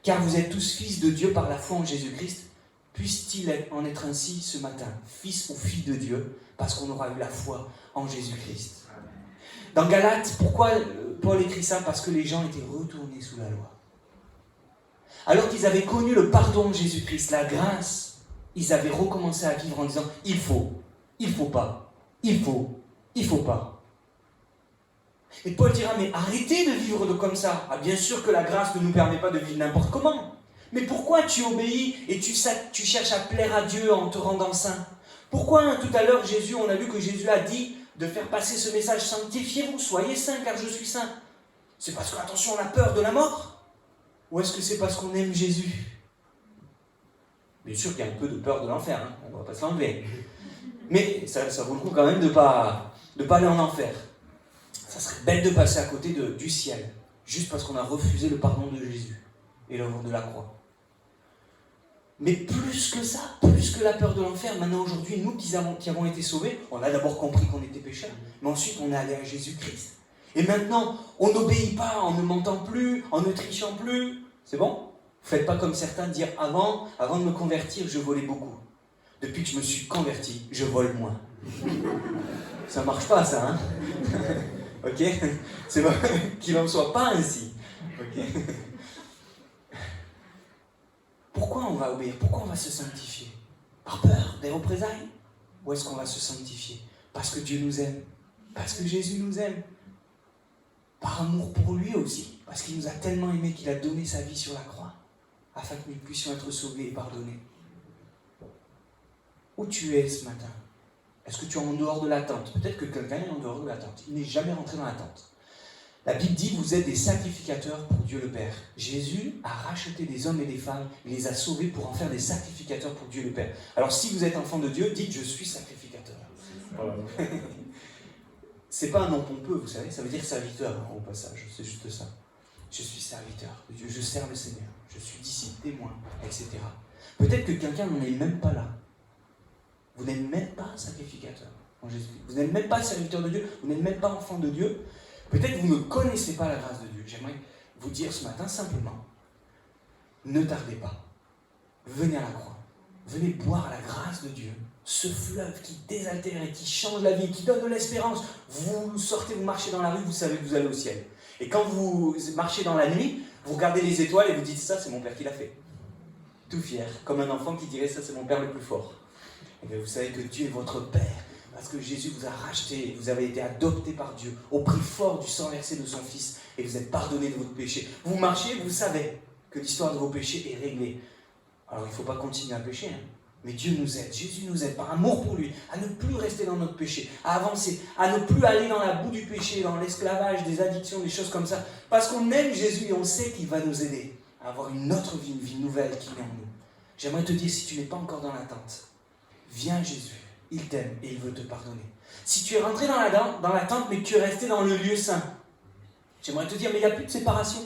Car vous êtes tous fils de Dieu par la foi en Jésus-Christ. Puisse-t-il en être ainsi ce matin, fils ou fille de Dieu, parce qu'on aura eu la foi en Jésus-Christ. Dans Galates, pourquoi Paul écrit ça ? Parce que les gens étaient retournés sous la loi. Alors qu'ils avaient connu le pardon de Jésus-Christ, la grâce, ils avaient recommencé à vivre en disant « il faut pas, il faut pas ». Et Paul dira « mais arrêtez de vivre comme ça ». Ah, bien sûr que la grâce ne nous permet pas de vivre n'importe comment. Mais pourquoi tu obéis et tu cherches à plaire à Dieu en te rendant saint ? Pourquoi tout à l'heure, on a lu que Jésus a dit de faire passer ce message « Sanctifiez-vous, soyez saints car je suis saint ». C'est parce que, attention, on a peur de la mort ? Ou est-ce que c'est parce qu'on aime Jésus ? Bien sûr qu'il y a un peu de peur de l'enfer, hein, on ne va pas se l'enlever. Mais ça vaut le coup quand même de pas aller en enfer. Ça serait bête de passer à côté du ciel, juste parce qu'on a refusé le pardon de Jésus et l'œuvre de la croix. Mais plus que ça, plus que la peur de l'enfer, maintenant aujourd'hui, nous qui avons été sauvés, on a d'abord compris qu'on était pécheurs, mais ensuite on est allé à Jésus-Christ. Et maintenant, on n'obéit pas en ne mentant plus, en ne trichant plus. C'est bon ? Faites pas comme certains dire avant de me convertir, je volais beaucoup. Depuis que je me suis converti, je vole moins. Ça marche pas ça, hein. Ok? C'est bon, qu'il n'en soit pas ainsi. Ok? Pourquoi on va obéir? Pourquoi on va se sanctifier? Par peur des représailles? Ou est-ce qu'on va se sanctifier? Parce que Dieu nous aime. Parce que Jésus nous aime. Par amour pour lui aussi. Parce qu'il nous a tellement aimés qu'il a donné sa vie sur la croix. Afin que nous puissions être sauvés et pardonnés. Où tu es ce matin? Est-ce que tu es en dehors de la tente? Peut-être que quelqu'un est en dehors de la tente. Il n'est jamais rentré dans la tente. La Bible dit, vous êtes des sacrificateurs pour Dieu le Père. Jésus a racheté des hommes et des femmes, il les a sauvés pour en faire des sacrificateurs pour Dieu le Père. Alors si vous êtes enfant de Dieu, dites, je suis sacrificateur. Voilà. C'est pas un nom pompeux, vous savez, ça veut dire serviteur au passage, c'est juste ça. Je suis serviteur de Dieu, je sers le Seigneur, je suis disciple, témoin, etc. Peut-être que quelqu'un n'en est même pas là. Vous n'êtes même pas sacrificateur en Jésus. Vous n'êtes même pas serviteur de Dieu, vous n'êtes même pas enfant de Dieu. Peut-être que vous ne connaissez pas la grâce de Dieu. J'aimerais vous dire ce matin simplement, ne tardez pas. Venez à la croix. Venez boire la grâce de Dieu. Ce fleuve qui désaltère et qui change la vie, qui donne de l'espérance. Vous sortez, vous marchez dans la rue, vous savez que vous allez au ciel. Et quand vous marchez dans la nuit, vous regardez les étoiles et vous dites, ça c'est mon Père qui l'a fait. Tout fier, comme un enfant qui dirait, ça c'est mon Père le plus fort. Et bien vous savez que Dieu est votre Père. Parce que Jésus vous a racheté, vous avez été adopté par Dieu au prix fort du sang versé de son Fils et vous êtes pardonné de votre péché. Vous marchez, vous savez que l'histoire de vos péchés est réglée. Alors il ne faut pas continuer à pécher, hein. Mais Dieu nous aide, Jésus nous aide par amour pour lui, à ne plus rester dans notre péché, à avancer, à ne plus aller dans la boue du péché, dans l'esclavage, des addictions, des choses comme ça. Parce qu'on aime Jésus et on sait qu'il va nous aider à avoir une autre vie, une vie nouvelle qui est en nous. J'aimerais te dire, si tu n'es pas encore dans l'attente, viens à Jésus. Il t'aime et il veut te pardonner. Si tu es rentré dans la tente, mais que tu es resté dans le lieu saint, j'aimerais te dire, mais il n'y a plus de séparation.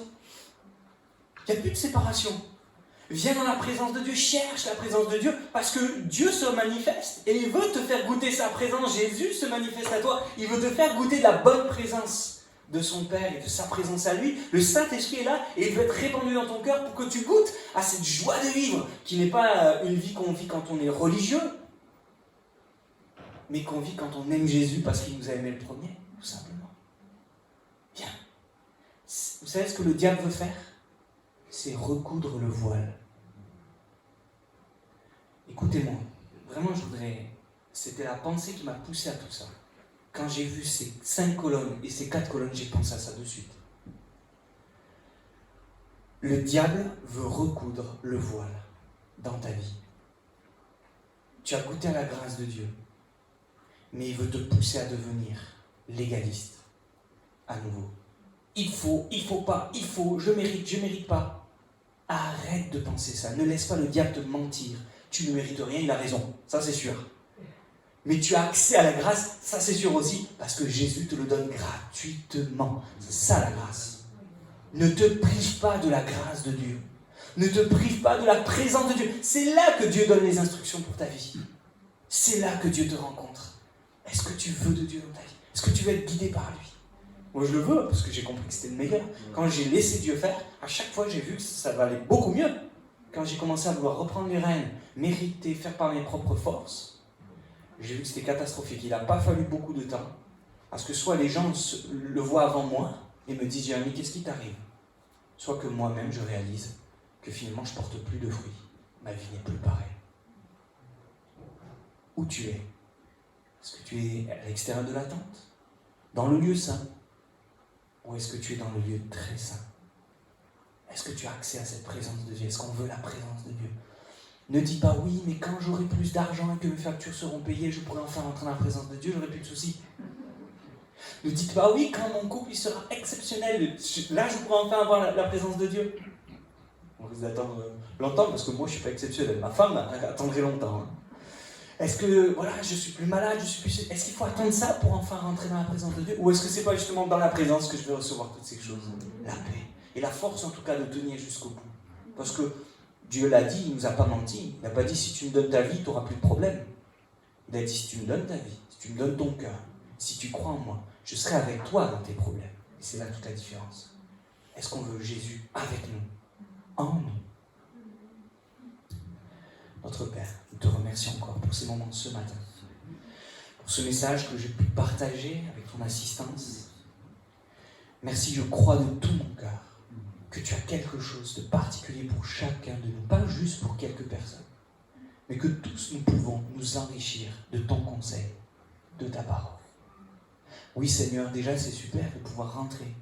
Il n'y a plus de séparation. Viens dans la présence de Dieu, cherche la présence de Dieu, parce que Dieu se manifeste et il veut te faire goûter sa présence. Jésus se manifeste à toi, il veut te faire goûter de la bonne présence de son Père et de sa présence à lui. Le Saint-Esprit est là et il veut être répandu dans ton cœur pour que tu goûtes à cette joie de vivre, qui n'est pas une vie qu'on vit quand on est religieux, mais qu'on vit quand on aime Jésus parce qu'il nous a aimé le premier, tout simplement. Bien. Vous savez ce que le diable veut faire? C'est recoudre le voile. Écoutez-moi, vraiment c'était la pensée qui m'a poussé à tout ça. Quand j'ai vu ces 5 colonnes et ces 4 colonnes, j'ai pensé à ça de suite. Le diable veut recoudre le voile dans ta vie. Tu as goûté à la grâce de Dieu, mais il veut te pousser à devenir légaliste à nouveau. Il faut pas, je mérite pas. Arrête de penser ça, ne laisse pas le diable te mentir. Tu ne mérites rien, il a raison, ça c'est sûr. Mais tu as accès à la grâce, ça c'est sûr aussi, parce que Jésus te le donne gratuitement. C'est ça la grâce. Ne te prive pas de la grâce de Dieu. Ne te prive pas de la présence de Dieu. C'est là que Dieu donne les instructions pour ta vie. C'est là que Dieu te rencontre. Est-ce que tu veux de Dieu dans ta vie? Est-ce que tu veux être guidé par lui? Moi je le veux, parce que j'ai compris que c'était le meilleur. Quand j'ai laissé Dieu faire, à chaque fois j'ai vu que ça valait beaucoup mieux. Quand j'ai commencé à vouloir reprendre les rênes, mériter, faire par mes propres forces, j'ai vu que c'était catastrophique. Il n'a pas fallu beaucoup de temps, parce que soit les gens le voient avant moi, et me disent, Jérémie, qu'est-ce qui t'arrive? Soit que moi-même je réalise que finalement je ne porte plus de fruits. Ma vie n'est plus pareille. Où tu es? Est-ce que tu es à l'extérieur de la tente? Dans le lieu saint? Ou est-ce que tu es dans le lieu très saint? Est-ce que tu as accès à cette présence de Dieu? Est-ce qu'on veut la présence de Dieu? Ne dis pas oui, mais quand j'aurai plus d'argent et que mes factures seront payées, je pourrai enfin rentrer dans la présence de Dieu, j'aurai plus de soucis. Ne dites pas oui, quand mon couple il sera exceptionnel, là je pourrai enfin avoir la présence de Dieu. On risque d'attendre longtemps parce que moi je ne suis pas exceptionnel. Ma femme attendrait longtemps. Hein. Est-ce que voilà, je suis plus malade, est-ce qu'il faut attendre ça pour enfin rentrer dans la présence de Dieu? Ou est-ce que c'est pas justement dans la présence que je vais recevoir toutes ces choses? La paix. Et la force en tout cas de tenir jusqu'au bout. Parce que Dieu l'a dit, il ne nous a pas menti. Il n'a pas dit si tu me donnes ta vie, tu n'auras plus de problème. Il a dit si tu me donnes ta vie, si tu me donnes ton cœur, si tu crois en moi, je serai avec toi dans tes problèmes. Et c'est là toute la différence. Est-ce qu'on veut Jésus avec nous, en nous, ces moments ce matin, pour ce message que j'ai pu partager avec ton assistance. Merci, je crois de tout mon cœur que tu as quelque chose de particulier pour chacun de nous, pas juste pour quelques personnes, mais que tous nous pouvons nous enrichir de ton conseil, de ta parole. Oui Seigneur, déjà c'est super de pouvoir rentrer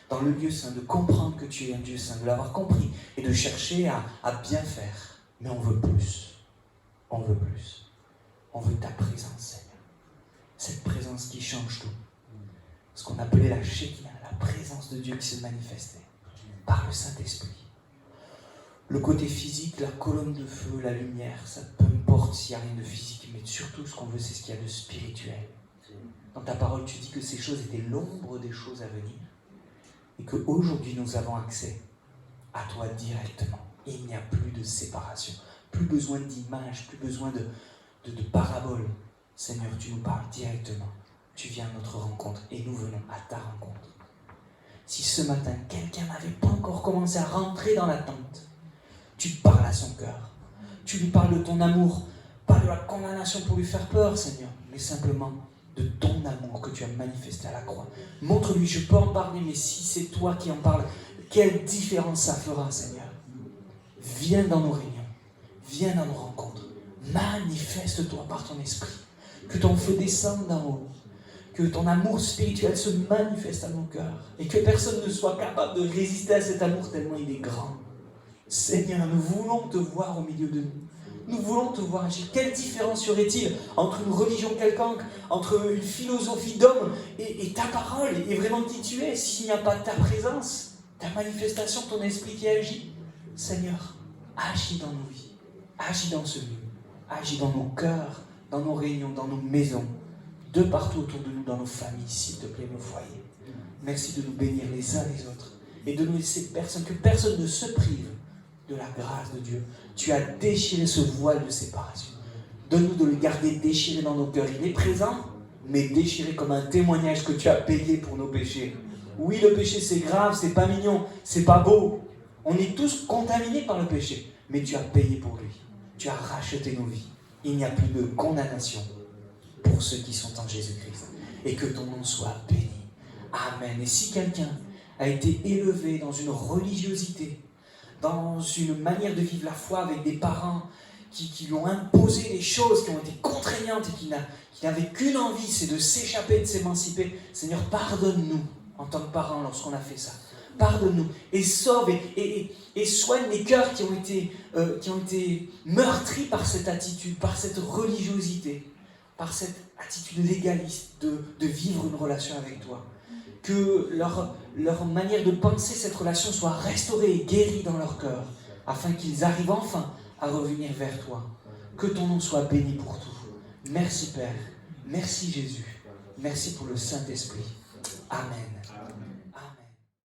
dans le lieu saint, de comprendre que tu es un Dieu saint, de l'avoir compris et de chercher à bien faire. Mais on veut plus. On veut plus. On veut ta présence, Seigneur. Cette présence qui change tout. Ce qu'on appelait la Shekinah, la présence de Dieu qui se manifestait par le Saint-Esprit. Le côté physique, la colonne de feu, la lumière, ça peu importe s'il n'y a rien de physique, mais surtout ce qu'on veut, c'est ce qu'il y a de spirituel. Dans ta parole, tu dis que ces choses étaient l'ombre des choses à venir et qu'aujourd'hui, nous avons accès à toi directement. Et il n'y a plus de séparation, plus besoin d'images, plus besoin de paraboles. Seigneur, tu nous parles directement. Tu viens à notre rencontre et nous venons à ta rencontre. Si ce matin, quelqu'un n'avait pas encore commencé à rentrer dans la tente, tu parles à son cœur. Tu lui parles de ton amour, pas de la condamnation pour lui faire peur, Seigneur, mais simplement de ton amour que tu as manifesté à la croix. Montre-lui, je peux en parler, mais si c'est toi qui en parles, quelle différence ça fera, Seigneur. Viens dans nos réunions, viens dans nos rencontres, manifeste-toi par ton esprit, que ton feu descende d'en haut, que ton amour spirituel se manifeste à nos cœurs, et que personne ne soit capable de résister à cet amour tellement il est grand. Seigneur, nous voulons te voir au milieu de nous. Nous voulons te voir agir. Quelle différence y aurait-il entre une religion quelconque, entre une philosophie d'homme et ta parole, et vraiment qui tu es, s'il n'y a pas ta présence, ta manifestation, ton esprit qui agit? Seigneur, agis dans nos vies, agis dans ce lieu, agis dans nos cœurs, dans nos réunions, dans nos maisons, de partout autour de nous, dans nos familles, s'il te plaît, nos foyers. Merci de nous bénir les uns les autres et de nous laisser que personne ne se prive de la grâce de Dieu. Tu as déchiré ce voile de séparation. Donne-nous de le garder déchiré dans nos cœurs. Il est présent, mais déchiré comme un témoignage que tu as payé pour nos péchés. Oui, le péché c'est grave, c'est pas mignon, c'est pas beau. On est tous contaminés par le péché, mais tu as payé pour lui. Tu as racheté nos vies. Il n'y a plus de condamnation pour ceux qui sont en Jésus-Christ. Et que ton nom soit béni. Amen. Et si quelqu'un a été élevé dans une religiosité, dans une manière de vivre la foi avec des parents qui lui ont imposé des choses qui ont été contraignantes et qui n'avaient qu'une envie, c'est de s'échapper, de s'émanciper. Seigneur, pardonne-nous en tant que parents lorsqu'on a fait ça. Pardonne-nous et sauve et soigne les cœurs qui ont été meurtris par cette attitude, par cette religiosité, par cette attitude légaliste de vivre une relation avec toi. Que leur manière de penser cette relation soit restaurée et guérie dans leur cœur, afin qu'ils arrivent enfin à revenir vers toi. Que ton nom soit béni pour tout. Merci Père, merci Jésus, merci pour le Saint-Esprit. Amen.